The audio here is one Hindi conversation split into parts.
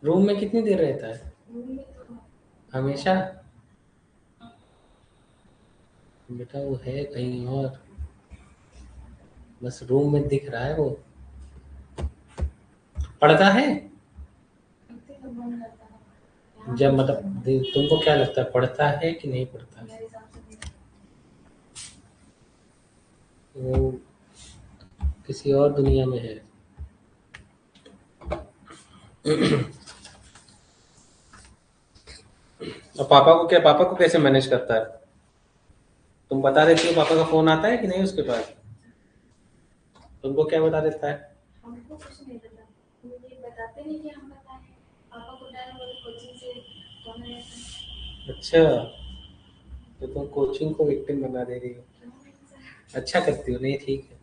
रूम में कितनी देर रहता है? हमेशा? बेटा वो है कहीं और, बस रूम में दिख रहा है वो। पढ़ता है? जब मतलब तुमको क्या लगता है, पढ़ता है कि नहीं पढ़ता है? वो किसी और दुनिया में है। और पापा को क्या, पापा को कैसे मैनेज करता है? तुम बता देती हो पापा का फोन आता है कि नहीं उसके पास? तुमको क्या बता देता है? हमको कुछ नहीं पता, मुझे बताते नहीं कि हम बताएं। पापा को डर है कोचिंग से फोन आया था। अच्छा, तो तुम कोचिंग को विक्टिम बना दे रही हो। अच्छा करती हो, नहीं ठीक है।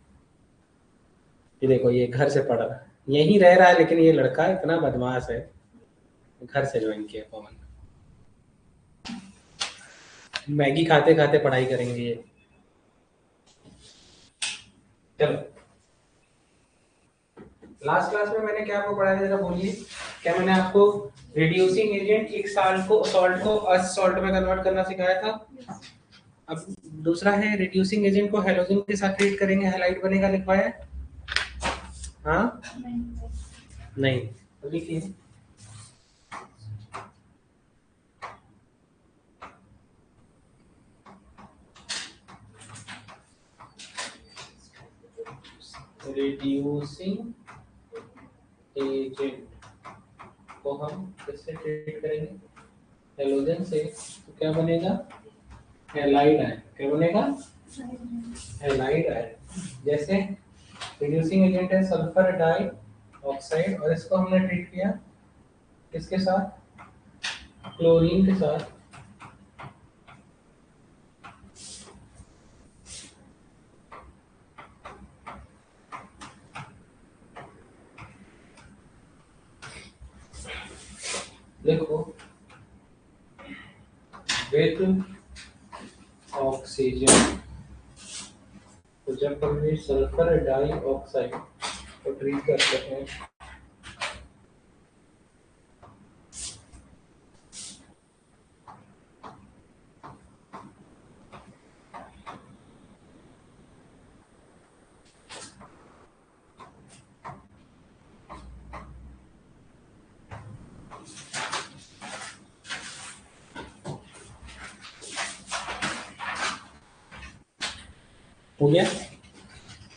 ये देखो, ये घर से पढ़ रहा है, यहीं रह रहा है, लेकिन ये लड़का इतना बदमाश है। घर से ज्वाइन किया पवन। मैगी खाते खाते पढ़ाई करेंगे ये। चलो, लास्ट क्लास में मैंने क्या आपको पढ़ाया, जरा बोलिए। क्या मैंने आपको रिड्यूसिंग एजेंट एक सॉल्ट को असॉल्ट में कन्वर्ट करना सिखाया था? अब दूसरा है, रिड्यूसिंग एजेंट को हेलोजन के साथ ट्रीट करेंगे, हैलाइड बनेगा, लिखवाया है? हाँ? नहीं, तो लिखिए। रिड्यूसिंग एजेंट को हम किससे ट्रीट करेंगे? हेलोजन से। तो क्या बनेगा? Halide ion. क्या बनेगा? Halide ion. जैसे रिड्यूसिंग एजेंट है सल्फर डाई ऑक्साइड, और इसको हमने ट्रीट किया किसके साथ? क्लोरीन के साथ। देखो, विद ऑक्सीजन, तो जब हम सल्फर डाई ऑक्साइड को ट्रीट करते हैं, हो गया।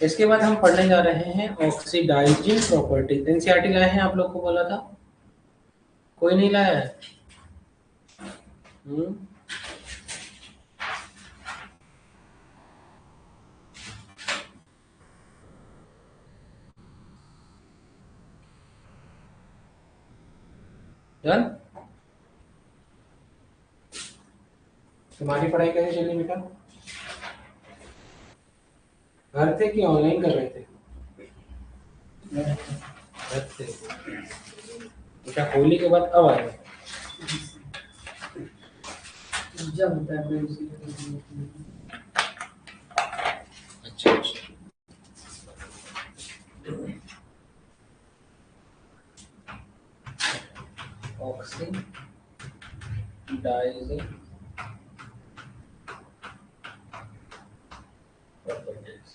इसके बाद हम पढ़ने जा रहे हैं ऑक्सीडाइजिंग प्रॉपर्टीज। एनसीईआरटी लाए हैं, आप लोग को बोला था। कोई नहीं लाया है? हम्म। डन। तुम्हारी पढ़ाई कैसे चली बेटा? घर थे कि ऑनलाइन कर रहे थे? घर थे। बेटा होली के बाद अब आए? जब होता है अच्छा अच्छा। Oxidising properties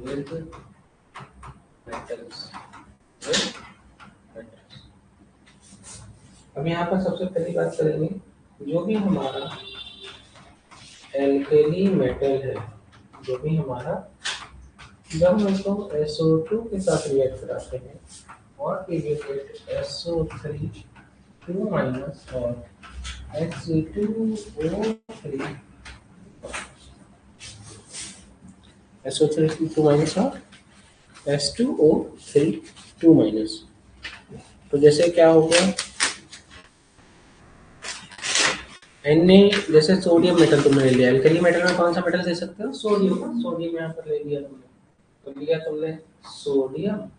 with metals. अब यहाँ पर सबसे पहली बात करेंगे, जो भी हमारा एल्केली मेटल है, जो भी हमारा, जब हम इसको SO2 के साथ रिएक्ट कराते हैं और we will get SO3 2 minus और H2O3 SO3 2 minus और H2O3 2 minus। तो जैसे क्या हो गया, Na, जैसे सोडियम मेटल तुमने ले लिया, एल्कली मेटल में कौन सा मेटल ले सकते हो? सोडियम। सोडियम यहाँ पर ले लिया तुमने, तो लिया तुमने सोडियम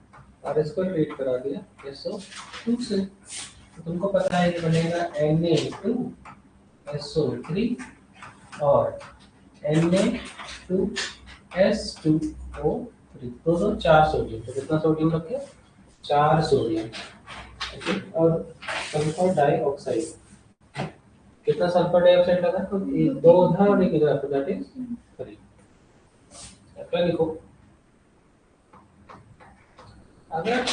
और इसको ट्रीट करा दिया SO2 से। तो तुमको पता है ये बनेगा Na2SO3 और Na2S2O3, तो 4 सोडियम। तो कितना सोडियम रख गया? 4 सोडियम, और सल्फर डाइऑक्साइड, कितना सल्फर डाइऑक्साइड लगा? तो दो उधर और एक इधर, तो दैट इज 3। क्या लिखो? अगर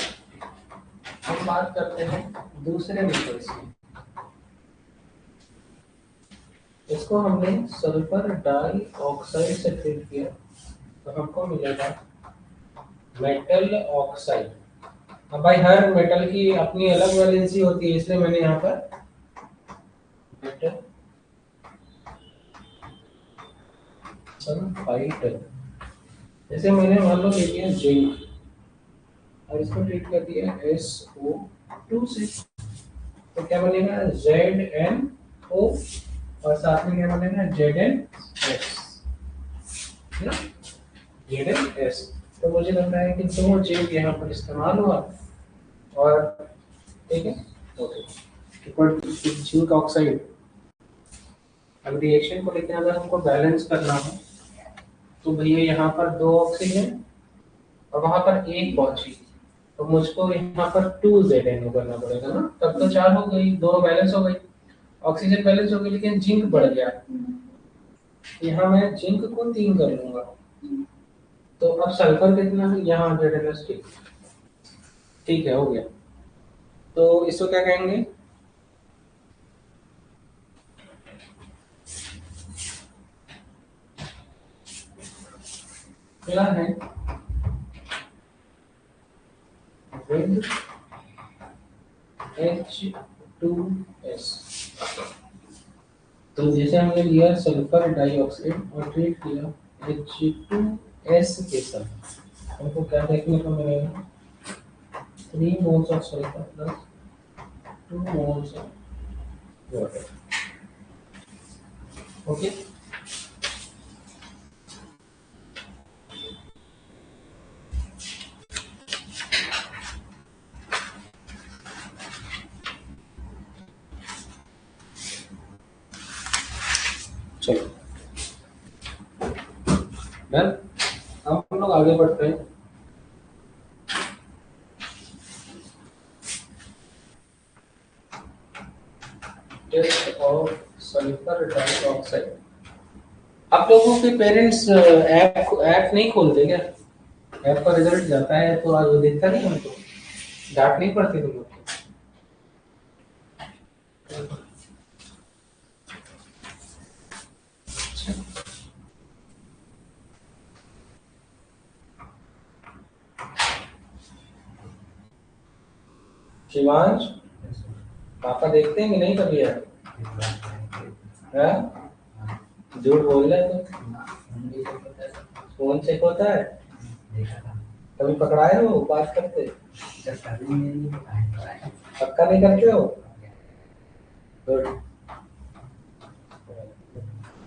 हम बात करते हैं दूसरे मेथड की, इसको हमने सल्फर डाइऑक्साइड से ट्रीट किया तो हमको मिलेगा मेटल ऑक्साइड। अब भाई हर मेटल की अपनी अलग वैलेंसी होती है, इसलिए मैंने यहाँ पर मेटल सल्फाइड, जैसे मैंने मान लो ले लिया जिंक और इसको ट्रीट कर दिया SO2 से, तो क्या बनेगा? ZnO, और साथ में क्या बनेगा? ZnS, है ना? ZnS। तो मुझे लग रहा है कि दो जिंक यहाँ पर इस्तेमाल हुआ, और ठीक है, okay, equal to zinc oxide. अब रिएक्शन को लेकर अगर हमको बैलेंस करना हो तो भैया यहाँ पर 2 ऑक्सीजन और वहां पर 1 पहुंची, तो मुझको यहाँ पर 2 ZnO करना पड़ेगा ना, तब तो 4 हो गई, दोनों बैलेंस हो गई, ऑक्सीजन बैलेंस हो गई, लेकिन जिंक बढ़ गया। यहाँ मैं जिंक को 3 कर लूंगा, तो अब सल्फर कितना है? यहाँ ZnS, ठीक है, हो गया। तो इसको क्या कहेंगे? क्या है? With H2S। तो जैसे हमने लिया सल्फर डाइऑक्साइड और ट्रीट किया H2S के साथ, हमको क्या देखने को मिलेगा? 3 moles of sulfur plus 2 moles of water। Okay, चलो डन। अब हम लोग आगे बढ़ते हैं। Test of sulphur dioxide. आप लोगों के पेरेंट्स ऐप नहीं खोलते क्या? ऐप का रिजल्ट जाता है तो आज वो देखता नहीं हमको, डांट नहीं पड़ती तुम लोग को? शिवांश, पापा देखते हैं कि नहीं कभी यार? हाँ? झूठ बोल रहा है तो फोन चेक होता है, कभी पकड़ाए हो बात करते? पक्का नहीं करते हो? गुड।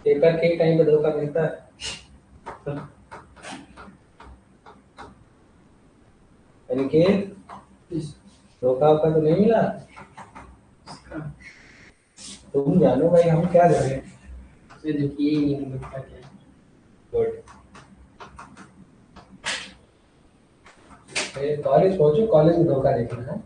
पेपर के टाइम पे धोखा मिलता है। अनिकेत, धोखा वोखा तो नहीं मिला? तुम जानो भाई, हम क्या जाने। देखिए ही नहीं मिलता क्या। गुड। कॉलेज पहुंचो, कॉलेज में धोखा देखना है।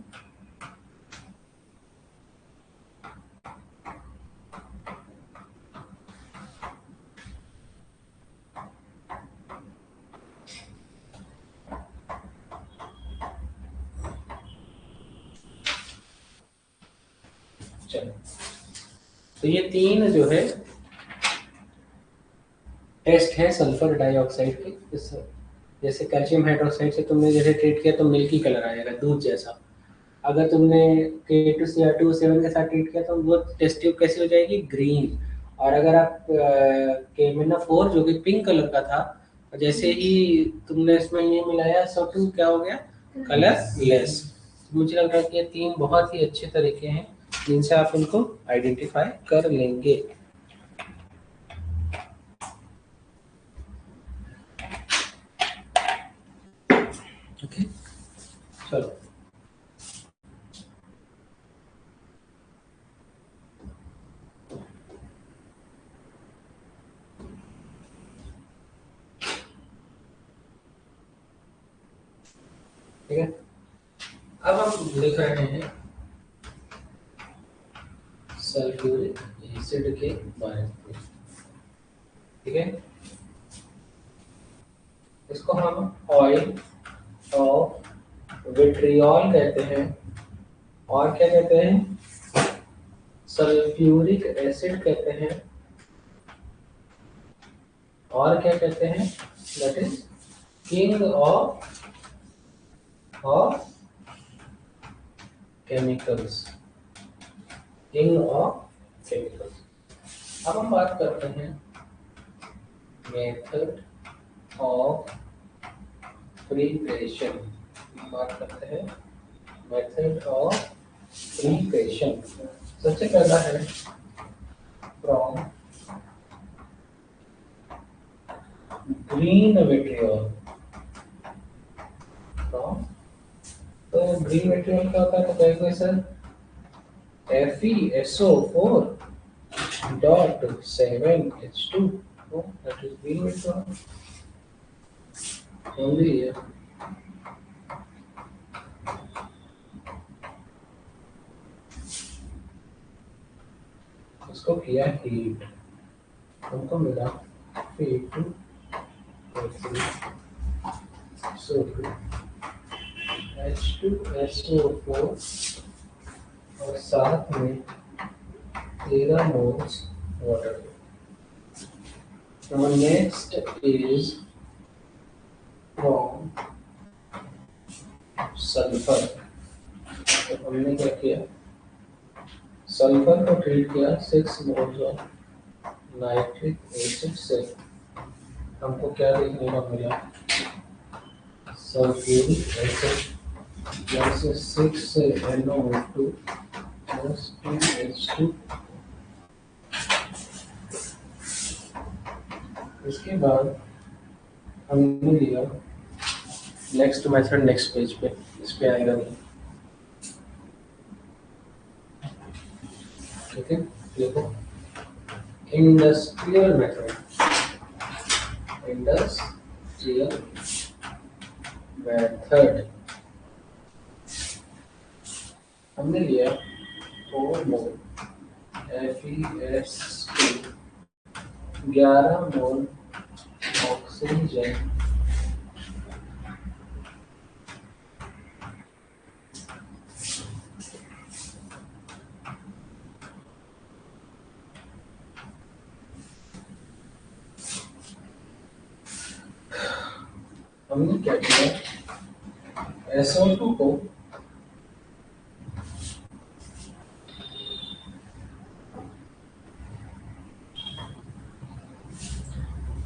चलो, तो ये 3 जो है टेस्ट है सल्फर डाइऑक्साइड के। जैसे कैल्शियम हाइड्रोक्साइड से तुमने जैसे ट्रीट किया तो मिल्की कलर आएगा, दूध जैसा। अगर तुमने K2Cr2O7 के साथ ट्रीट किया तो वो टेस्ट ट्यूब कैसी हो जाएगी? ग्रीन। और अगर आप KMnO4 जो कि पिंक कलर का था, जैसे ही तुमने इसमें ये मिलाया SO2, क्या हो गया? कलरलेस। मुझे लग रहा है कि ये 3 बहुत ही अच्छे तरीके हैं जिनसे आप इनको आइडेंटिफाई कर लेंगे। ओके, चलो ठीक है। अब हम लिख रहे हैं सल्फ्यूरिक एसिड के बारे में, ठीक है। इसको हम ऑयल ऑफ विट्रियोल कहते हैं, और क्या कहते हैं, सल्फ्यूरिक एसिड कहते हैं, और क्या कहते हैं, that is king of chemicals, king of chemicals. अब हम बात करते हैं मेथड ऑफ प्रिपरेशन, बात करते हैं मेथड ऑफ प्रिपरेशन। सबसे पहला है फ्रॉम ग्रीन विट्रियोल, फ्रॉम, तो ग्रीन विट्रियोल क्या होता है, तो कहेंगे sir FeSO4 dot 7H2, oh, that is green vitriol only here. इसको किया हीट, हमको मिला Fe2H2SO4 और साथ में 13 moles water. Now next is from sulphur. तो हमने क्या किया, सल्फर को ट्रीट किया 6 मोल्स ऑफ नाइट्रिक एसिड से, हमको क्या देखने को मिला, sulphuric acid plus 6NO2 plus 2H2। इसके बाद हमने लिया नेक्स्ट मेथड, नेक्स्ट पेज पे, इस पे आएगा नहीं, ठीक है। देखो इंडस्ट्रियल मेथड, इंडस्ट्रियल मेथड हमने लिया 4 मोल FeS2, 11 मोल ऑक्सीजन, हमने क्या किया, SO2 को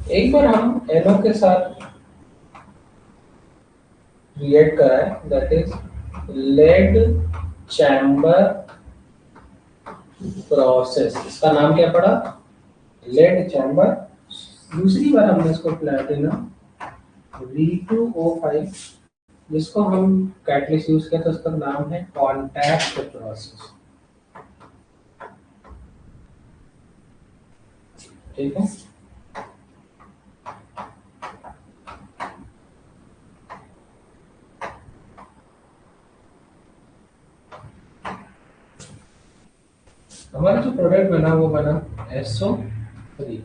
एक बार हम NO के साथ रिएक्ट कराए, that is lead chamber process, इसका नाम क्या पड़ा, लेड चैम्बर। दूसरी बार हमने इसको प्लैटिनम V2O5, जिसको हम कैटलिस्ट यूज किया था, उसका नाम है कॉन्टैक्ट प्रोसेस, ठीक है। हमारा जो प्रोडक्ट बना वो बना SO3।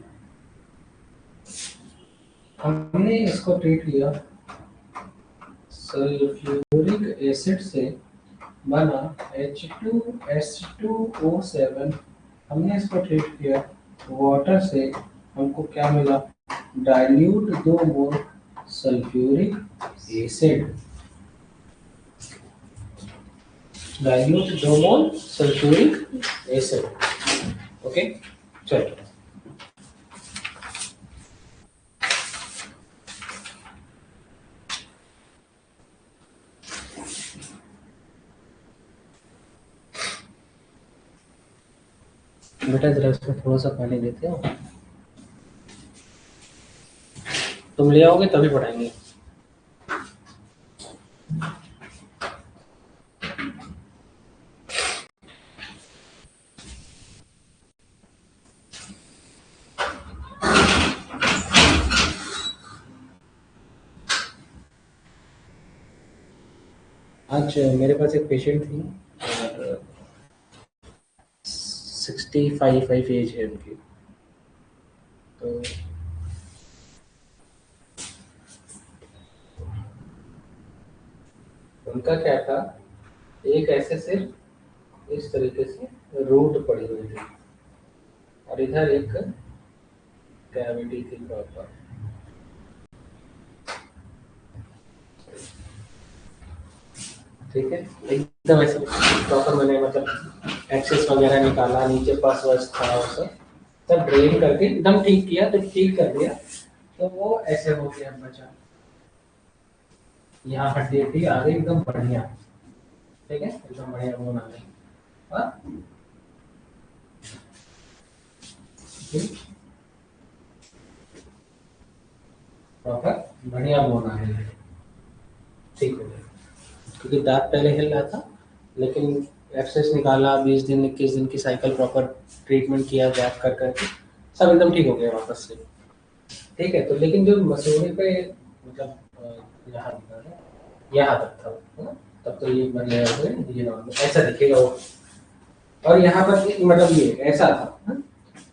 हमने इसको ट्रीट किया सल्फ्यूरिक एसिड से, बना H2S2O7। हमने इसको ट्रीट किया वाटर से, हमको क्या मिला, डाइल्यूट 2 मोल सल्फ्यूरिक एसिड, डाइल्यूट 2 मोल सल्फ्यूरिक एसिड, ओके। चलो बेटा जरा इसमें थोड़ा सा पानी देते हो, तुम ले आओगे तभी पढ़ाएंगे। आज मेरे पास एक पेशेंट थी और 65 एज है उनकी। तो उनका क्या था, एक ऐसे सिर्फ इस तरीके से रूट पड़ी हुई थी और इधर एक कैविटी थी प्रॉपर। ठीक है, एकदम ऐसे प्रॉपर मैंने मतलब एक्सेस वगैरह निकाला, नीचे पस वस था वो सब ड्रेन करके एकदम ठीक किया, तो ठीक कर दिया। तो वो ऐसे हो गया बचा, यहाँ हड्डी हड्डी आ गई एकदम बढ़िया। ठीक है, एकदम बढ़िया बोन आ गई। हाँ? ठीक, प्रॉपर बढ़िया बोन आ गई, ठीक हो गया। क्योंकि दांत पहले हिल रहा था, लेकिन एक्सेस निकाला, 20 दिन 21 दिन की साइकिल प्रॉपर ट्रीटमेंट किया गैप कर करके सब एकदम ठीक हो गया वापस से। ठीक है, तो लेकिन जो मसूड़े पे मतलब यहाँ दिखा है, यहाँ तक था है ना, तब तो ये बढ़िया ये नॉर्मल ऐसा दिखेगा वो। और यहाँ पर मतलब ये ऐसा था है?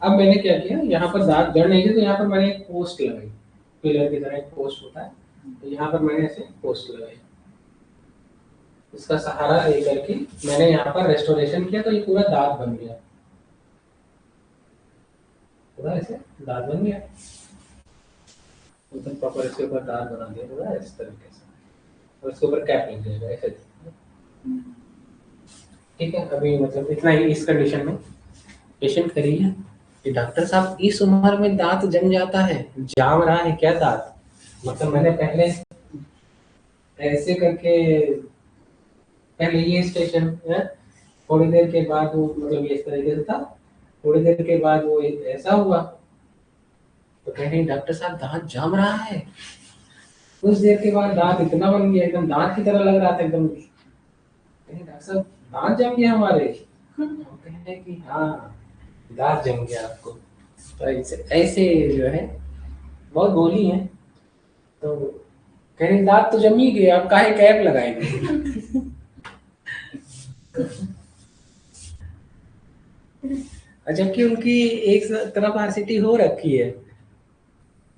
अब मैंने क्या किया, यहाँ पर दांत जड़ नहीं थी तो यहाँ पर मैंने एक पोस्ट लगाई, पिलर की तरह एक पोस्ट होता है, तो यहाँ पर मैंने ऐसे पोस्ट लगाई, इसका सहारा लेकर के मैंने यहाँ पर रेस्टोरेशन किया, तो ये पूरा दांत बन गया, पूरा ऐसे दांत बन गया। तो प्रॉपर इसके ऊपर दांत बना दिया पूरा इस तरीके से, और इसके ऊपर कैप लग जाएगा ऐसे। ठीक है, अभी मतलब इतना ही इस कंडीशन में पेशेंट करिए कि डॉक्टर साहब इस उम्र में दांत जम जाता है, जाम रहा है क्या दांत? मतलब मैंने पहले ऐसे करके, पहले ये स्टेशन है, थोड़ी देर के बाद वो मतलब ये इस तरीके से था, थोड़ी देर के बाद वो ऐसा हुआ, तो कह रहे डॉक्टर साहब दांत जम रहा है। कुछ देर के बाद दांत इतना बन गया, एकदम दांत की तरह लग रहा था एकदम। डॉक्टर साहब दांत जम गया हमारे। हम कह रहे कि हाँ, दांत जम गया आपको। तो ऐसे ऐसे जो है बहुत बोली है, तो कह रहे दांत तो जम ही गए, आप काहे कैप लगाएंगे? जबकि उनकी एक तरफ आरसीटी हो रखी है,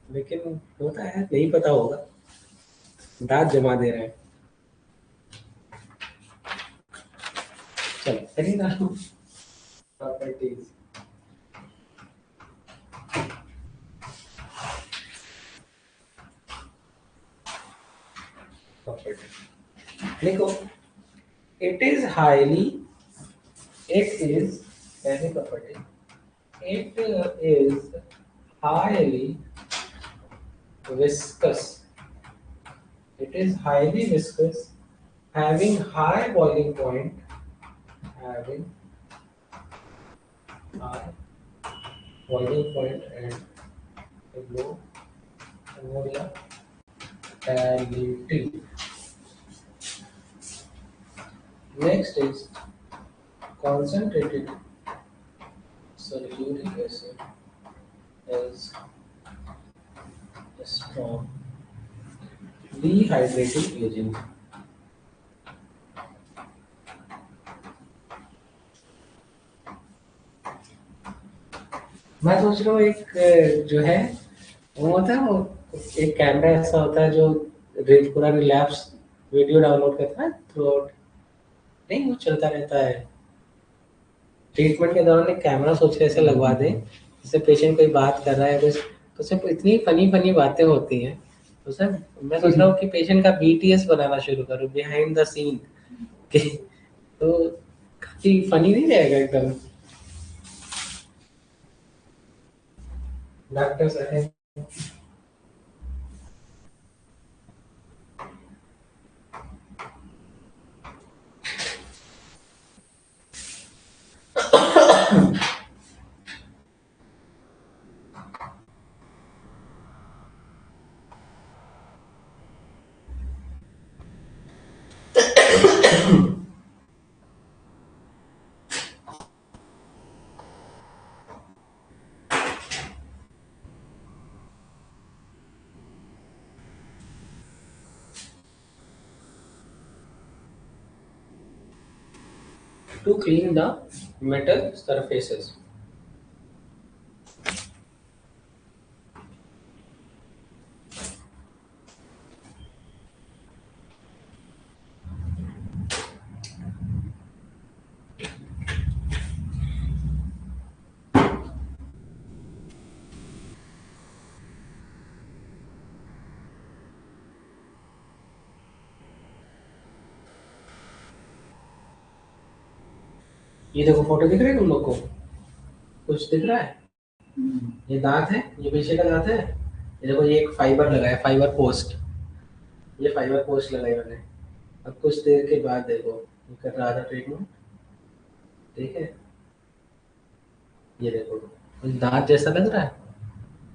लेकिन होता है नहीं पता होगा, दांत जमा दे रहे हैं। चलो सही ना, प्रॉपर्टीज। देखो, it is highly, it is पहली property, it is highly viscous, it is highly viscous, having high boiling point, having high boiling point and low volatility. Next is concentrated sulfuric acid is a strong dehydrating agent. मैं सोच रहा हूँ एक जो है वो होता है, वो एक कैमरा ऐसा होता है जो पूरा रिलैप्स वीडियो डाउनलोड करता है थ्रू आउट, नहीं वो चलता रहता है। ट्रीटमेंट के दौरान एक कैमरा सोच के ऐसे लगवा दें, जैसे पेशेंट कोई बात कर रहा है कुछ, तो उसमें इतनी फनी फनी बातें होती हैं। तो सर मैं सोच रहा हूँ कि पेशेंट का बीटीएस बनाना शुरू करूँ, बिहाइंड द सीन कि, तो काफी फनी नहीं रहेगा एकदम। डॉक्टर साहब to clean the metal surfaces. ये देखो फोटो दिख रही है तुम लोग को, कुछ दिख रहा है? ये दांत है, ये पीछे का दांत है। ये देखो ये एक फाइबर लगा है, फाइबर पोस्ट, ये फाइबर पोस्ट लगाई मैंने। अब कुछ देर के बाद देखो ये कर रहा था ट्रीटमेंट, ठीक है। ये देखो कुछ दांत जैसा लग रहा है,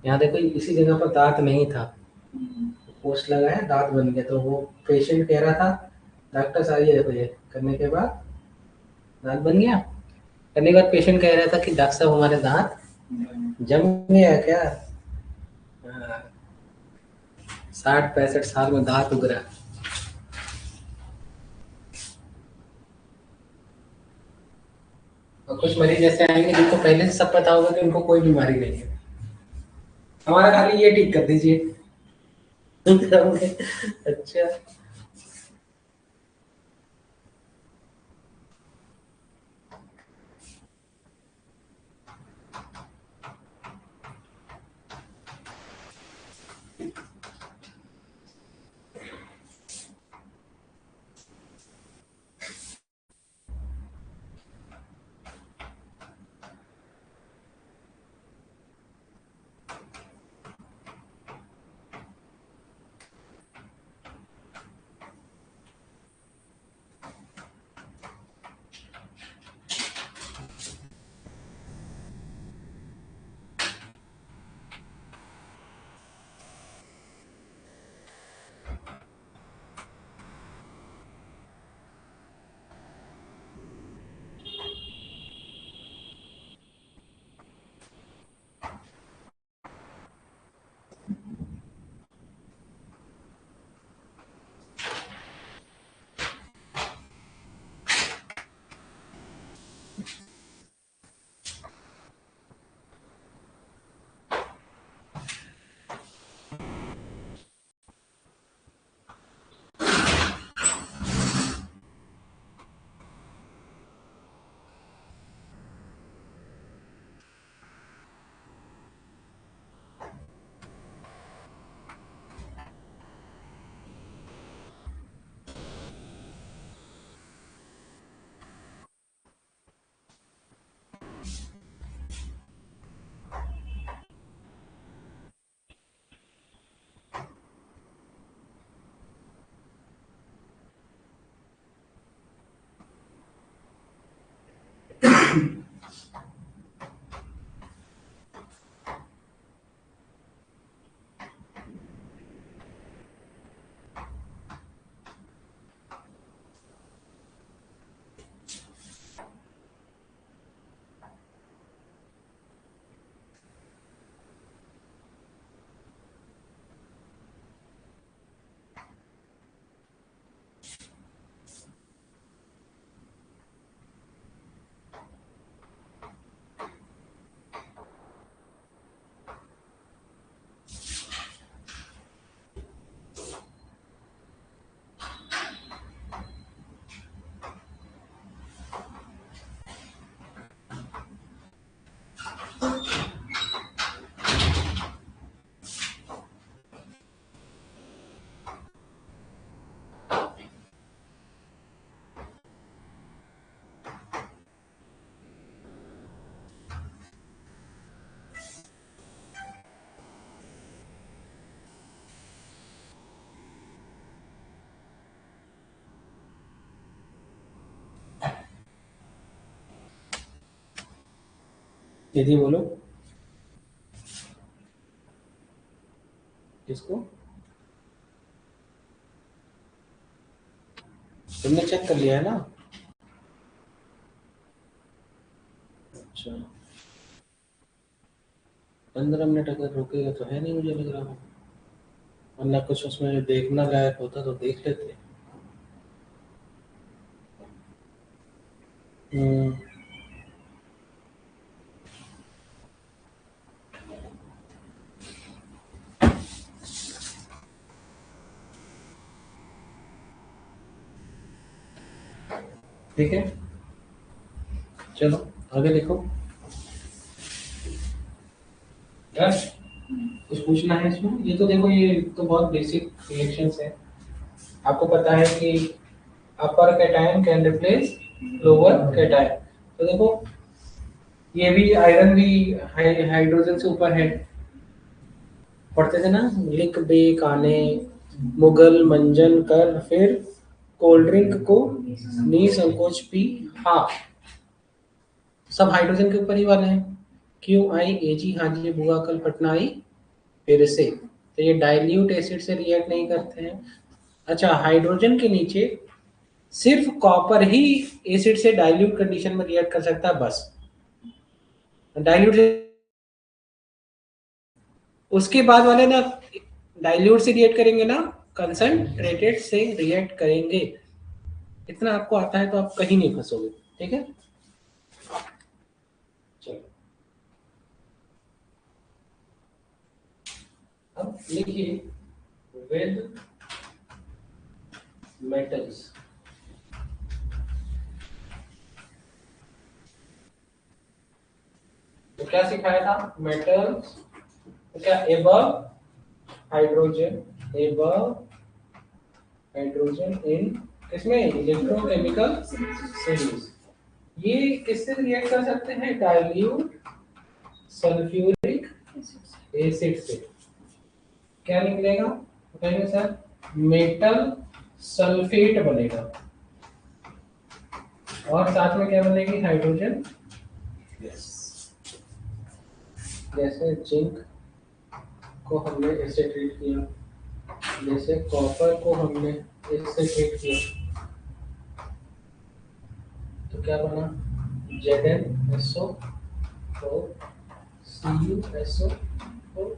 यहाँ देखो इसी जगह पर दांत नहीं था, पोस्ट लगाया दांत बन गया। तो वो पेशेंट कह रहा था डॉक्टर साहब, ये देखो ये करने के बाद दांत बन गया। करने के बाद पेशेंट कह रहा था कि डॉक्टर साहब हमारे दांत जम गया क्या? हाँ, 60-65 साल में दांत उग रहा है। और कुछ मरीज ऐसे आएंगे जिनको पहले से सब पता होगा कि उनको कोई बीमारी नहीं है, हमारा खाली ये ठीक कर दीजिए। अच्छा, दीदी बोलो किसको? तुमने चेक कर लिया है ना? अच्छा, 15 मिनट अगर रुकेगा तो है नहीं, मुझे लग रहा है, वरना कुछ उसमें देखना लायक होता तो देख लेते। ठीक है, चलो आगे देखो। कुछ पूछना है इसमें? ये तो देखो, ये तो बहुत बेसिक रिएक्शंस है। आपको पता है कि upper cation can replace lower cation. तो देखो, ये भी आयरन भी हाइड्रोजन से ऊपर है। पढ़ते थे ना, लिख बे काने मुगल मंजन कर फिर कोल्ड ड्रिंक को नी संकोच पी हाँ, सब हाइड्रोजन के ऊपर ही वाले हैं। क्यों आई एजी हाजी बुआ कल पटना आई फिर से, तो ये डाइल्यूट एसिड से रिएक्ट नहीं करते हैं। अच्छा, हाइड्रोजन के नीचे सिर्फ कॉपर ही एसिड से डाइल्यूट कंडीशन में रिएक्ट कर सकता है बस। डाइल्यूट, उसके बाद वाले ना डाइल्यूट से रिएक्ट करेंगे ना कंसंट्रेटेड से रिएक्ट करेंगे। इतना आपको आता है तो आप कहीं नहीं फंसोगे। ठीक है, चलो अब लिखिए विद मेटल्स। तो क्या सिखाया था? मेटल्स तो क्या, एबव हाइड्रोजन, एबव हाइड्रोजन इन किसमें? Electrochemical series. ये किससे रिएक्ट कर सकते हैं? डाइल्यूट सल्फ्यूरिक एसिड से। क्या निकलेगा? बताइए सर। मेटल सल्फेट बनेगा, और साथ में क्या बनेगी? हाइड्रोजन। यस, जैसे जिंक को हमने इससे ट्रीट किया, जैसे कॉपर को हमने इससे ट्रीट किया, तो क्या बना? ZnSO4 CuSO4।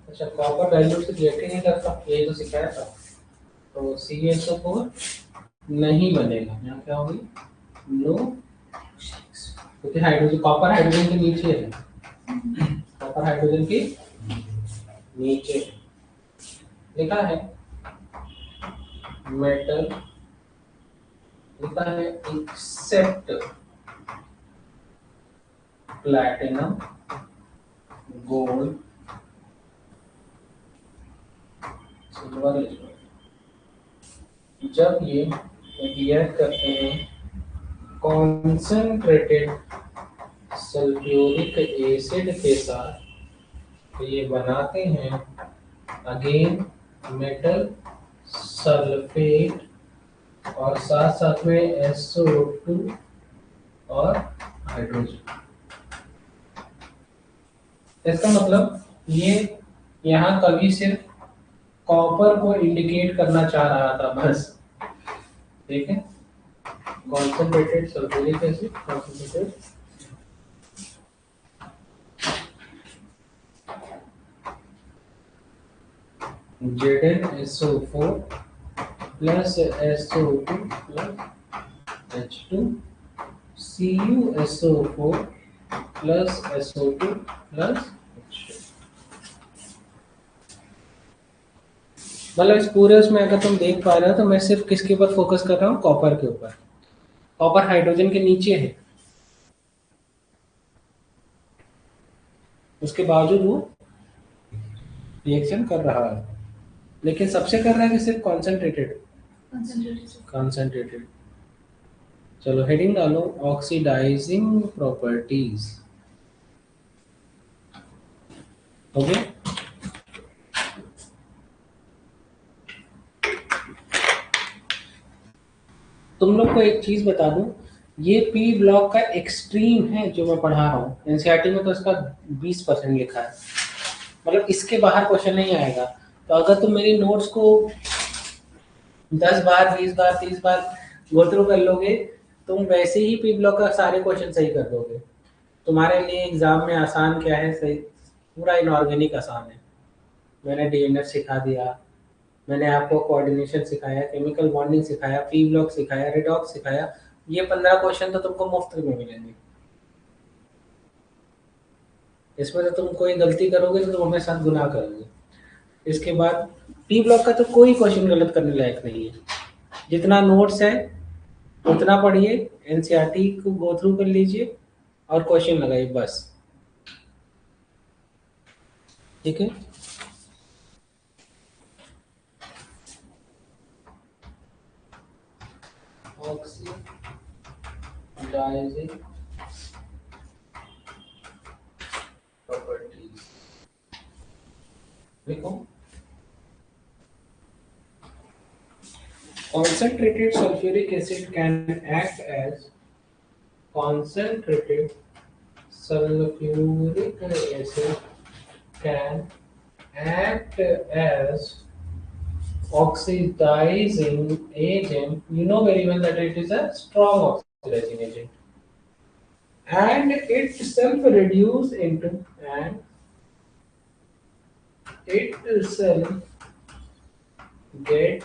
अच्छा, कॉपर डाइल्यूट से रिएक्ट ही नहीं करता, यही तो सिखाया था। तो CuSO4 नहीं बनेगा, यहाँ क्या होगी? नो, क्योंकि हाइड्रोजन, कॉपर हाइड्रोजन के नीचे है, कॉपर हाइड्रोजन के नीचे लिखा है मेटल, लिखा है एक्सेप्ट प्लैटिनम गोल्ड सिल्वर। जब ये रिएक्ट करते हैं कॉन्सेंट्रेटेड सल्फ्यूरिक एसिड के साथ, तो ये बनाते हैं अगेन मेटल सल्फेट, और साथ साथ में SO2 और हाइड्रोजन। इसका मतलब ये यहाँ कभी सिर्फ कॉपर को इंडिकेट करना चाह रहा था बस। ठीक है, concentrated sulphuric acid, concentrated ZnSO4 plus SO2 plus H2 CuSO4 plus SO2 plus H2। मतलब इस पूरे उसमें अगर तुम देख पा रहे हो तो मैं सिर्फ किसके ऊपर फोकस कर रहा हूँ? कॉपर के ऊपर। कॉपर हाइड्रोजन के नीचे है, उसके बावजूद वो रिएक्शन कर रहा है, लेकिन सबसे कर रहा है कि सिर्फ कॉन्सेंट्रेटेड। कॉन्सेंट्रेटेड। चलो हेडिंग डालो, ऑक्सीडाइजिंग प्रॉपर्टीज। ओके, तुम लोग को एक चीज बता दूं, ये पी ब्लॉक का एक्सट्रीम है जो मैं पढ़ा रहा हूँ। एनसीईआरटी में तो इसका 20% लिखा है, मतलब इसके बाहर क्वेश्चन नहीं आएगा। तो अगर तुम मेरी नोट्स को 10 बार 20 बार 30 बार गो थ्रू कर लोगे, तुम वैसे ही पी ब्लॉक का सारे क्वेश्चन सही कर दोगे। तुम्हारे लिए एग्जाम में आसान क्या है? सही, पूरा इनऑर्गेनिक आसान है। मैंने डीएनएफ सिखा दिया, मैंने आपको कोऑर्डिनेशन सिखाया, केमिकल बॉन्डिंग सिखाया, पी ब्लॉक सिखाया, रिडॉक्स सिखाया, ये 15 क्वेश्चन तो तुमको मुफ्त में मिलेंगे। इसमें तो तुम कोई गलती करोगे तो तुम अपने साथ गुनाह करोगे। इसके बाद टी ब्लॉक का तो कोई क्वेश्चन गलत करने लायक नहीं है। जितना नोट्स है उतना पढ़िए, एनसीईआरटी को गो थ्रू कर लीजिए और क्वेश्चन लगाइए बस। ठीक है। ऑक्सीडाइजिंग प्रॉपर्टीज लिखो। Concentrated sulfuric acid can act as concentrated sulfuric acid can act as oxidizing agent. You know very well that it is a strong oxidizing agent, and itself reduce into and itself get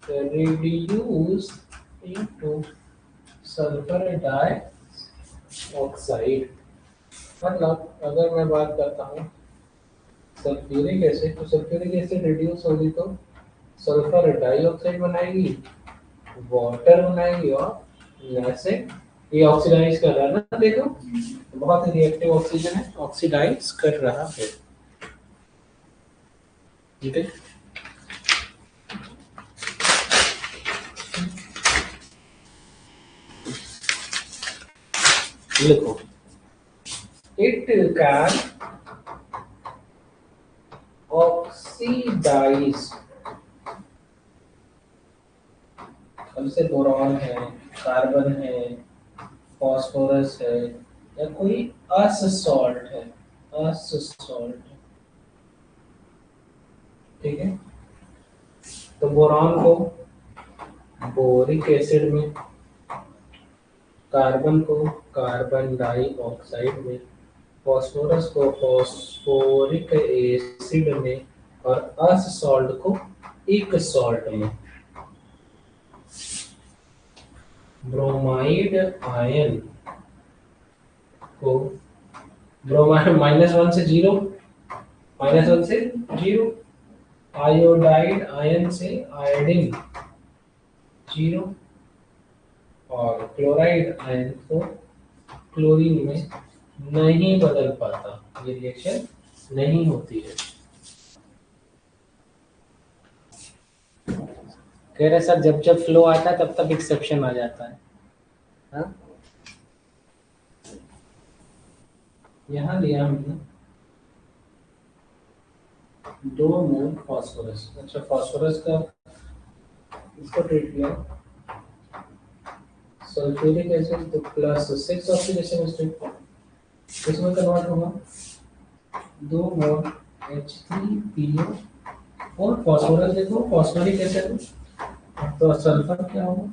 reduced into sulfur dioxide. मतलब अगर मैं बात करता हूँ सल्फ्यूरिक एसिड, तो सल्फ्यूरिक एसिड रिड्यूस होगी तो सल्फर डाइऑक्साइड बनाएगी, वाटर बनाएगी, और ऐसे ये ऑक्सीडाइज कर रहा है ना, देखो बहुत ही रिएक्टिव ऑक्सीजन है, ऑक्सीडाइज कर रहा है। ठीक है। लिखो इट कैन ऑक्सीडाइज, हमसे बोरॉन है, कार्बन है, फास्फोरस है, या कोई अस सॉल्ट है, अस सॉल्ट। ठीक है। तो बोरॉन को बोरिक एसिड में, कार्बन को कार्बन डाइऑक्साइड में, फास्फोरस को फास्फोरिक एसिड में, और अस सॉल्ट को एक सॉल्ट में। ब्रोमाइड आयन को, ब्रोमाइड -1 से 0, -1 से 0, आयोडाइड आयन से आयोडीन 0, और क्लोराइड आयन को क्लोरीन में नहीं बदल पाता, ये रिएक्शन नहीं होती है। कह रहे सर जब जब फ्लो आता है तब तब एक्सेप्शन आ जाता है। हाँ? यहाँ लिया हमने 2 मोल फास्फोरस। अच्छा फास्फोरस का इसको ट्रीट किया, सल्फ्यूरिक एसिड तो +6 ऑक्सीडेशन स्टेट, इसमें कन्वर्ट होगा 2 मोल H3PO, और फास्फोरस देखो फास्फोरिक एसिड, तो सल्फर क्या होगा,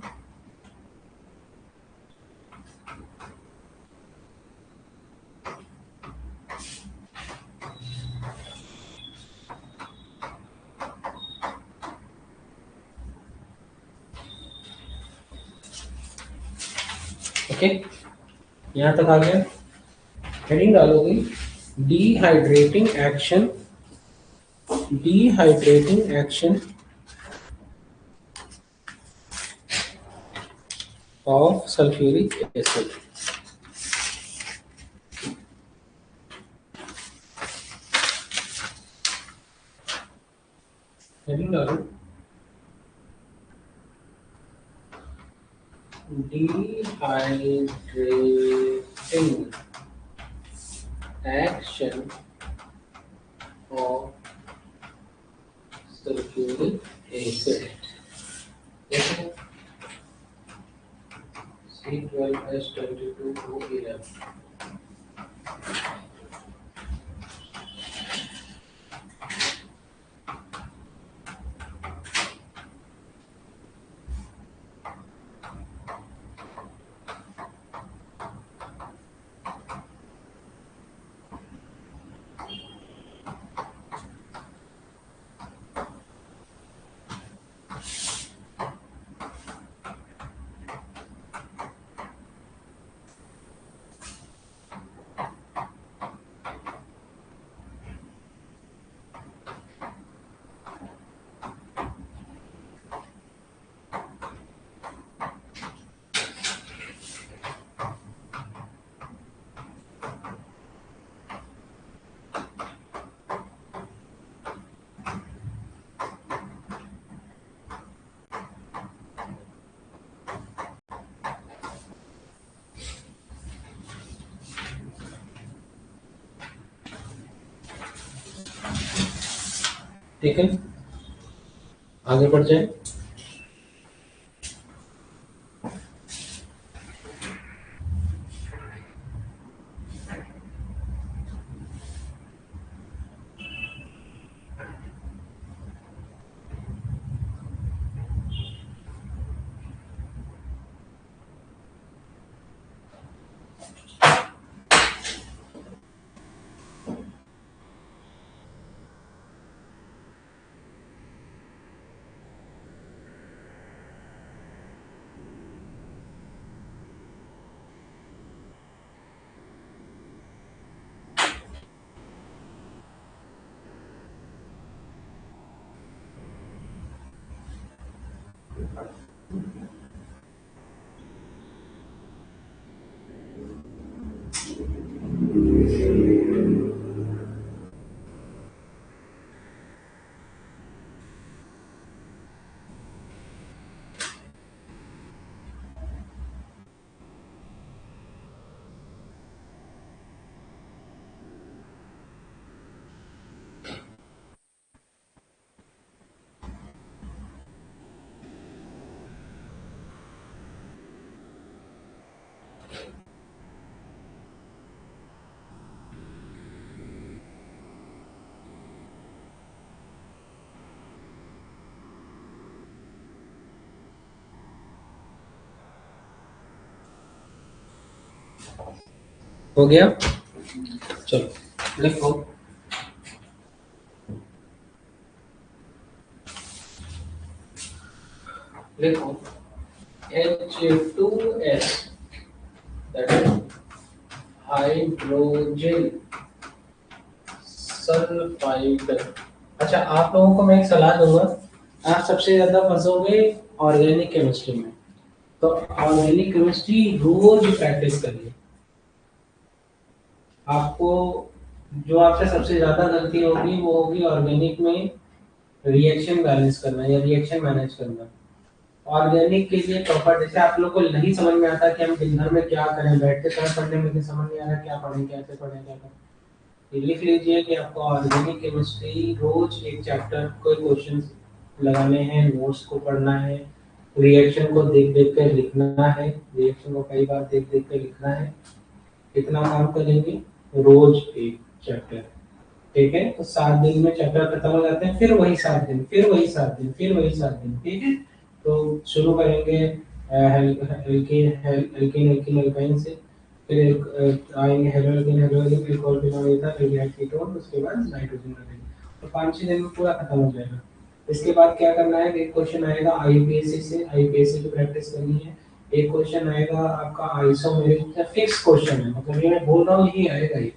ओके। यहाँ तक आ गया। हेडिंग डालोगे dehydrating action, dehydrating action of sulphuric acid. Heading डालो dehydrating action of sulfuric acid, C12H22O11। ठीक है, आगे बढ़ जाए। हो गया, चलो लिखो। लिखो H2S, that is hydrogen sulphide. अच्छा, आप लोगों को मैं एक सलाह दूंगा, आप सबसे ज्यादा फंसोगे ऑर्गेनिक केमिस्ट्री में, तो ऑर्गेनिक केमिस्ट्री रोज प्रैक्टिस करिए। आपको जो आपसे सबसे ज्यादा गलती होगी वो होगी ऑर्गेनिक में रिएक्शन बैलेंस करना या रिएक्शन मैनेज करना। ऑर्गेनिक के लिए प्रॉपर, जैसे आप लोग को नहीं समझ में आता कि हम दिन भर में क्या करें, बैठ के सर पढ़ने में नहीं समझ नहीं आ रहा क्या पढ़ें, कैसे पढ़ें, क्या करें, ये लिख लीजिए कि आपको ऑर्गेनिक केमिस्ट्री रोज एक चैप्टर कोई क्वेश्चन लगाने हैं, नोट्स को पढ़ना है, रिएक्शन को देख देख कर लिखना है, रिएक्शन को कई बार देख देख कर लिखना है। इतना काम करेंगे रोज एक चैप्टर, ठीक है। तो 7 दिन में चैप्टर खत्म हो जाते हैं, फिर वही 7 दिन, फिर वही 7 दिन, फिर वही 7 दिन, ठीक है। तो शुरू करेंगे एल्कीन एल्कीन एल्काइन से, फिर आएंगे halogen halogen glycol phenol ether aldehyde ketone, उसके बाद नाइट्रोजन करेंगे। तो 5-6 दिन में पूरा खत्म हो जाएगा। इसके बाद क्या करना है, एक क्वेश्चन आएगा आईयूपीएससी से, आईयूपीएससी की प्रैक्टिस करनी है। एक क्वेश्चन आएगा आपका आइसोमेरिक, फिक्स क्वेश्चन है, मतलब ये मैं बोल रहा हूँ यही आएगा ही।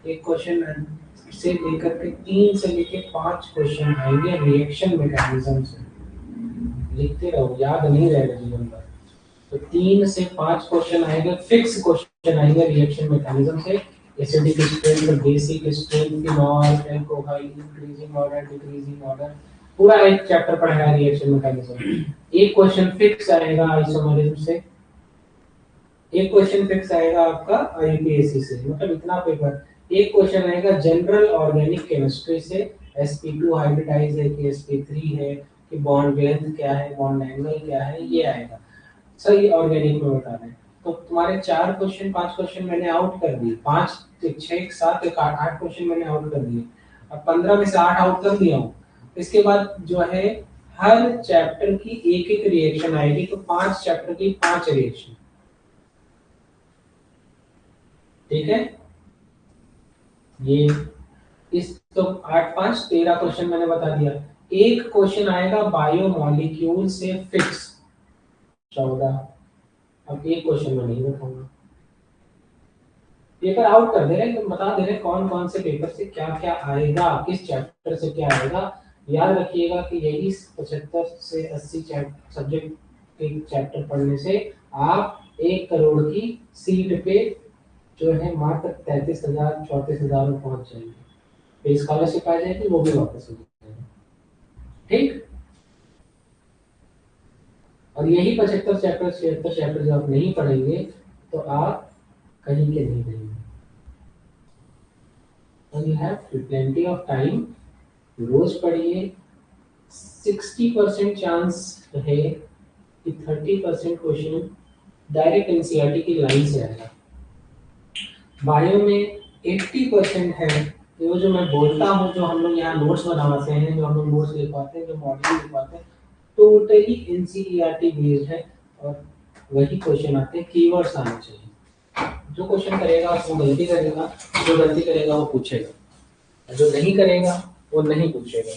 एक क्वेश्चन से लेकर के 3 से लेकर 5 क्वेश्चन आएंगे रिएक्शन मैकेनिज्म से, लिखते रहो, याद नहीं रहेगा जीवन भर। तो 3 से 5 क्वेश्चन आएंगे, फिक्स क्वेश्चन आएंगे रिएक्शन मैकेनिज्म से, acidic strength, basic strength, phenol, alcohol, increasing order, decreasing order, पूरा एक चैप्टर पढ़ा है रिएक्शन मैकेनिज्म। एक क्वेश्चन फिक्स आएगा आइसोमरिज्म से, एक क्वेश्चन फिक्स आएगा आपका आईयूपीएससी से, मतलब इतना पेपर। एक क्वेश्चन आएगा जनरल ऑर्गेनिक केमिस्ट्री से, sp2 हाइब्रिडाइज है कि sp3 है, कि बॉन्ड लेंथ क्या है, बॉन्ड एंगल क्या है, ये आएगा। सही ऑर्गेनिक में बता रहे हैं। तो तुम्हारे 4 क्वेश्चन 5 क्वेश्चन मैंने आउट कर दिए, 5 6 7 8 क्वेश्चन मैंने आउट कर दिए। अब 15 में से 8 आउट कर दिया हूँ। इसके बाद जो है हर चैप्टर की एक एक रिएक्शन आएगी, तो 5 चैप्टर की 5 रिएक्शन, ठीक है। ये इस तो 8 5 13 क्वेश्चन मैंने बता दिया। एक क्वेश्चन आएगा बायोमोलिक्यूल से फिक्स 14। अब एक क्वेश्चन में नहीं बताऊंगा, पेपर आउट कर दे रहे हैं, बता दे रहे हैं कौन कौन से पेपर से क्या क्या आएगा, किस चैप्टर से क्या आएगा। याद रखिएगा कि यही 75 से 80 सब्जेक्ट के चैप्टर पढ़ने से आप 1 करोड़ की सीट पे जो है मात्र 33,000 34,000 में पहुंच जाएंगे, फिर स्कॉलरशिप आ जाएगी, वो भी वापस हो जाएगी, ठीक। और यही 75 चैप्टर 76 चैप्टर जो आप नहीं पढ़ेंगे तो आप कहीं के नहीं रहेंगे। And you have plenty of time रोज पढ़िए। 60% चांस है कि 30% क्वेश्चन डायरेक्ट एनसीईआरटी की लाइन से आएगा। बायो में 80% है कि वो जो मैं बोलता हूँ, जो हम लोग यहाँ नोट्स बनवाते हैं, जो हम लोग नोट्स लिखवाते हैं, जो मॉडल लिखवाते हैं, टोटली एनसीईआरटी बेस्ड है और वही क्वेश्चन आते हैं, कीवर्ड्स आने चाहिए। जो क्वेश्चन करेगा वो गलती करेगा, जो गलती करेगा वो पूछेगा, जो नहीं करेगा वो नहीं पूछेगा।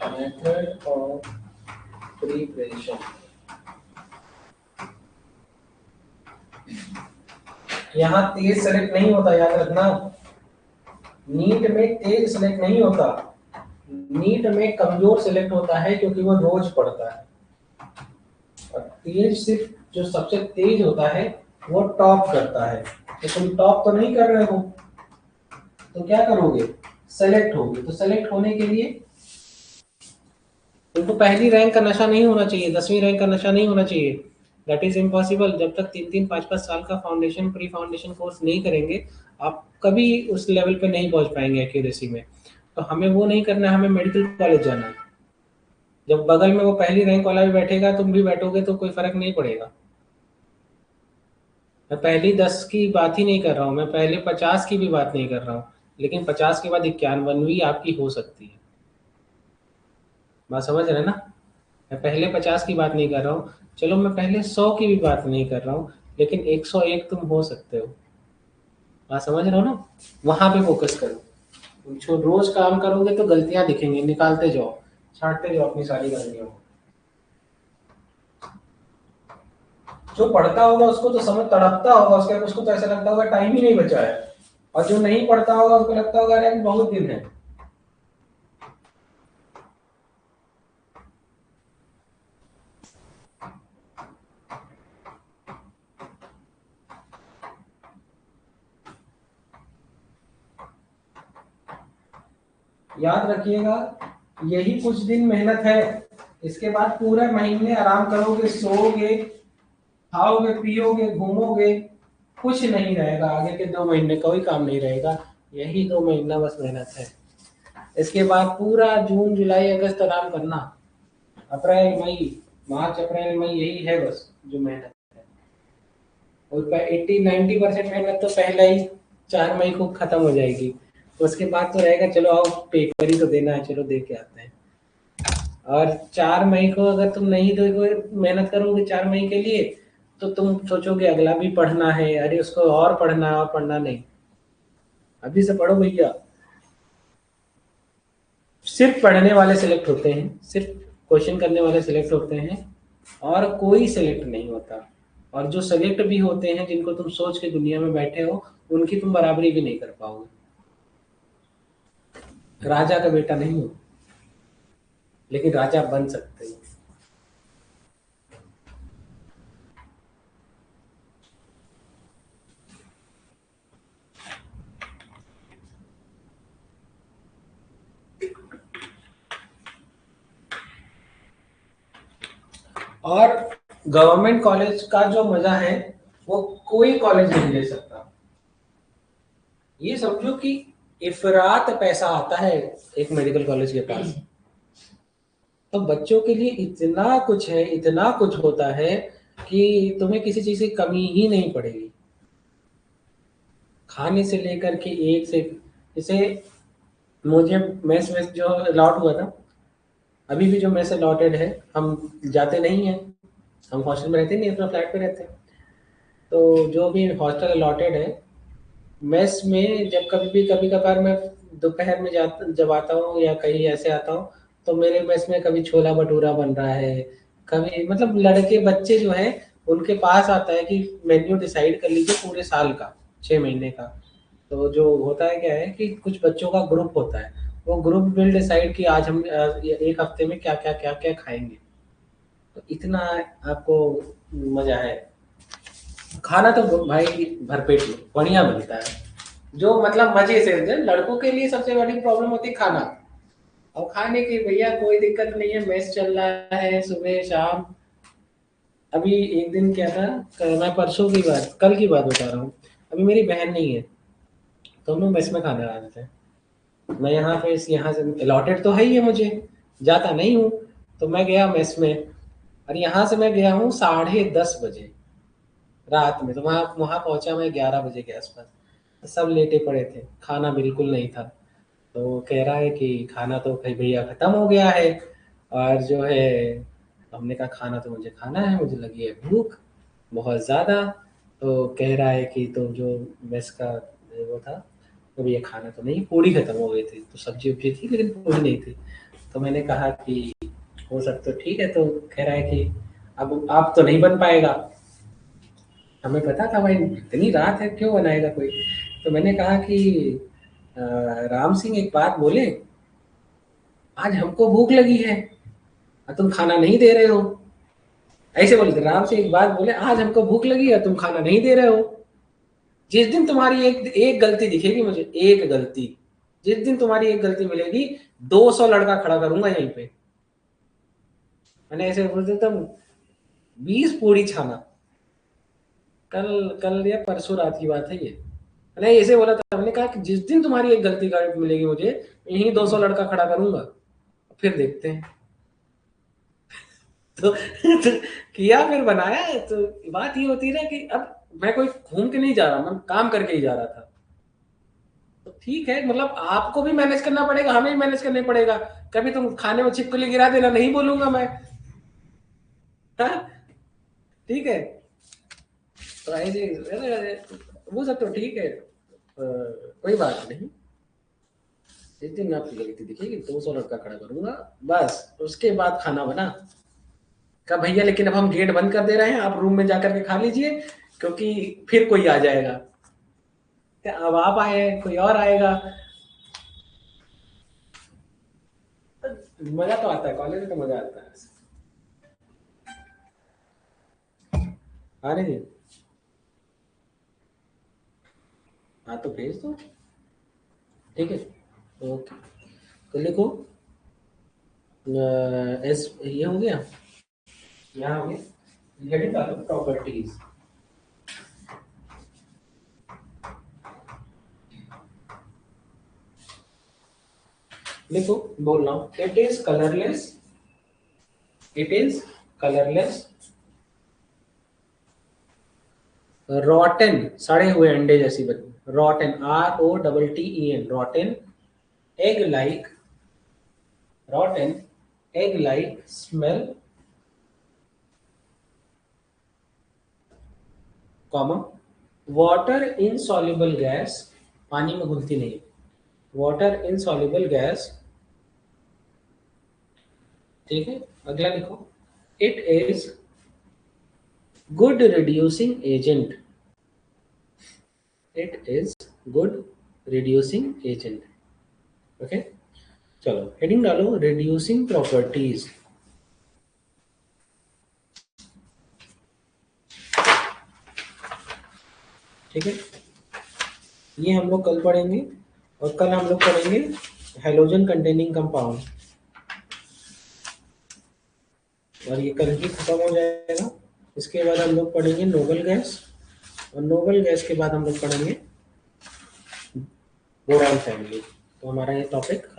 मेथड ऑफ प्रिपरेशन, यहाँ तेज सेलेक्ट नहीं होता, याद रखना। नीट में तेज सेलेक्ट नहीं होता, नीट में कमजोर सेलेक्ट होता है क्योंकि वो रोज पढ़ता है। और तेज सिर्फ जो सबसे तेज होता है वो टॉप करता है। तो तुम टॉप तो नहीं कर रहे हो, तो क्या करोगे? सेलेक्ट होगे। तो सेलेक्ट होने के लिए तुमको पहली रैंक का नशा नहीं होना चाहिए, 10वीं रैंक का नशा नहीं होना चाहिए। That is impossible. जब तक 3-3, 5-5 साल का फाउंडेशन, प्री फाउंडेशन कोर्स नहीं करेंगे, आप कभी उस लेवल पे नहीं पहुंच पाएंगे एक्यूरेसी में। तो हमें वो नहीं करना है, हमें मेडिकल कॉलेज जाना है। जब बगल में वो पहली रैंक वाला भी बैठेगा, तुम भी बैठोगे, तो कोई फर्क नहीं पड़ेगा। मैं पहली 10 की बात ही नहीं कर रहा हूँ, मैं पहले 50 की भी बात नहीं कर रहा हूँ, लेकिन 50 के बाद 91वीं आपकी हो सकती है। बात समझ रहे हैं ना? मैं पहले 50 की बात नहीं कर रहा हूँ, चलो मैं पहले 100 की भी बात नहीं कर रहा हूँ, लेकिन 101 तुम हो सकते हो। बात समझ रहे हो ना? वहां पे फोकस करो। तुम जो रोज काम करोगे तो गलतियां दिखेंगी, निकालते जाओ, छांटते जाओ अपनी सारी गलतियों को। जो पढ़ता होगा उसको तो समझ तड़पता होगा, उसको तो ऐसा लगता होगा टाइम ही नहीं बचा है, और जो नहीं पढ़ता होगा उसको लगता होगा अरे बहुत दिन है। याद रखिएगा, यही कुछ दिन मेहनत है, इसके बाद पूरे महीने आराम करोगे, सोओगे, खाओगे, पियोगे, घूमोगे, कुछ नहीं रहेगा। आगे के 2 महीने कोई काम नहीं रहेगा, यही 2 महीना बस मेहनत है। इसके बाद पूरा जून, जुलाई, अगस्त आराम करना, अप्रैल, मई, मार्च, अप्रैल, मई, यही है बस जो मेहनत है। और 80-90% मेहनत तो पहला ही 4 मई को खत्म हो जाएगी। उसके बाद तो रहेगा चलो आओ पेपर ही तो देना है, चलो दे के आते हैं। और 4 मई को अगर तुम नहीं दोगे, मेहनत करोगे 4 मई के लिए, तो तुम सोचोगे अगला भी पढ़ना है, अरे उसको और पढ़ना है, और पढ़ना नहीं। अभी से पढ़ो भैया। सिर्फ पढ़ने वाले सिलेक्ट होते हैं, सिर्फ क्वेश्चन करने वाले सिलेक्ट होते हैं, और कोई सिलेक्ट नहीं होता। और जो सेलेक्ट भी होते हैं, जिनको तुम सोच के दुनिया में बैठे हो, उनकी तुम बराबरी भी नहीं कर पाओगे। राजा का बेटा नहीं हो, लेकिन राजा बन सकते हो। और गवर्नमेंट कॉलेज का जो मजा है वो कोई कॉलेज नहीं ले सकता। ये समझो कि इफरात पैसा आता है एक मेडिकल कॉलेज के पास, तो बच्चों के लिए इतना कुछ है, इतना कुछ होता है कि तुम्हें किसी चीज की कमी ही नहीं पड़ेगी। खाने से लेकर के एक से, जैसे मुझे मेस में जो अलॉट हुआ था, अभी भी जो मेस अलॉटेड है, हम जाते नहीं हैं, हम हॉस्टल में रहते नहीं, अपना फ्लैट पे रहते हैं। तो जो भी हॉस्टल अलॉटेड है, मेस में जब कभी भी, कभी कभार मैं दोपहर में जब आता हूँ या कहीं ऐसे आता हूँ, तो मेरे मेस में कभी छोला भटूरा बन रहा है, कभी मतलब लड़के बच्चे जो है उनके पास आता है कि मेन्यू डिसाइड कर लीजिए पूरे साल का, 6 महीने का। तो जो होता है क्या है कि कुछ बच्चों का ग्रुप होता है, वो ग्रुप विल डिसाइड कि आज हम एक हफ्ते में क्या क्या क्या क्या खाएंगे। तो इतना आपको मजा है। खाना तो भाई भरपेट में बढ़िया मिलता है, जो मतलब मजे से। लड़कों के लिए सबसे बड़ी प्रॉब्लम होती है खाना, और खाने की भैया कोई दिक्कत नहीं है, मेस चल रहा है सुबह शाम। अभी एक दिन क्या था, मैं परसों की बात, कल की बात बता रहा हूँ। अभी मेरी बहन नहीं है, तो हम लोग मेस में खाना खाते थे। मैं यहाँ से अलॉटेड तो है ही है मुझे, जाता नहीं हूँ। तो मैं गया मेस में, और यहाँ से मैं गया हूँ 10:30 बजे रात में। तो वहाँ वहाँ पहुँचा मैं 11 बजे के आसपास। सब लेटे पड़े थे, खाना बिल्कुल नहीं था। तो कह रहा है कि खाना तो भाई भैया ख़त्म हो गया है, और जो है हमने कहा खाना तो मुझे खाना है, मुझे लगी है भूख बहुत ज़्यादा। तो कह रहा है कि तो जो मेस का वो था, तो भैया खाना तो नहीं, पूड़ी ख़त्म हो गई थी। तो सब्जी वब्जी थी लेकिन पूड़ी नहीं थी। तो मैंने कहा कि हो सकता तो ठीक है। तो कह रहा है कि अब तो नहीं बन पाएगा। हमें पता था भाई इतनी रात है क्यों बनाएगा कोई। तो मैंने कहा कि राम सिंह एक बात बोले, आज हमको भूख लगी है और तुम खाना नहीं दे रहे हो। ऐसे बोलते राम सिंह एक बात बोले, आज हमको भूख लगी है तुम खाना नहीं दे रहे हो। जिस दिन तुम्हारी एक एक गलती दिखेगी मुझे, एक गलती, जिस दिन तुम्हारी एक गलती मिलेगी 200 लड़का खड़ा करूंगा यहीं पे। मैंने ऐसे बोलते तुम 20 पूरी छाना। कल कल या परसों रात की बात है ये। मैंने ऐसे बोला था, हमने कहा कि जिस दिन तुम्हारी एक गलती का मिलेगी मुझे, यहीं 200 लड़का खड़ा करूंगा, फिर देखते हैं। तो किया, फिर बनाया। तो बात ये होती है ना कि अब मैं कोई घूम के नहीं जा रहा, मैं काम करके ही जा रहा था। तो ठीक है, मतलब आपको भी मैनेज करना पड़ेगा, हमें भी मैनेज करना पड़ेगा। कभी तुम खाने में छिपकली गिरा देना, नहीं बोलूंगा मैं। हाँ, ठीक है। तो ऐसे वो सब तो ठीक है, कोई बात नहीं। जिस दिन आपकी गलती दिखेगी 200 लड़का खड़ा करूंगा, बस उसके बाद खाना बना। कहा भैया लेकिन अब हम गेट बंद कर दे रहे हैं, आप रूम में जाकर के खा लीजिए, क्योंकि फिर कोई आ जाएगा। क्या अब आप आए, कोई और आएगा। मजा तो आता है, कॉलेज में तो मजा आता है। हाँ नहीं, हाँ तो भेज दो, ठीक है। ओके, तो लिखो एस, ये हो गया, यहाँ हो गया। हेडिंग डालो प्रॉपर्टीज। लिखो, बोल रहा हूँ, it is colourless, it is colourless, रॉटन, सड़े हुए अंडे जैसी बनी, रॉटन, ROTTEN, रॉटन, egg like, रॉटन egg like smell, comma, water insoluble gas, पानी में घुलती नहीं, वाटर इनसॉल्युबल गैस, ठीक है। अगला लिखो, it is good reducing agent, it is good reducing agent, okay. चलो हेडिंग डालो रिड्यूसिंग प्रॉपर्टीज, ठीक है। ये हम लोग कल पढ़ेंगे, और कल हम लोग पढ़ेंगे हेलोजन कंटेनिंग कंपाउंड, और ये कल ही खत्म हो जाएगा। इसके बाद हम लोग पढ़ेंगे नोबल गैस, और नोबल गैस के बाद हम लोग पढ़ेंगे बोरान फैमिली। तो हमारा ये टॉपिक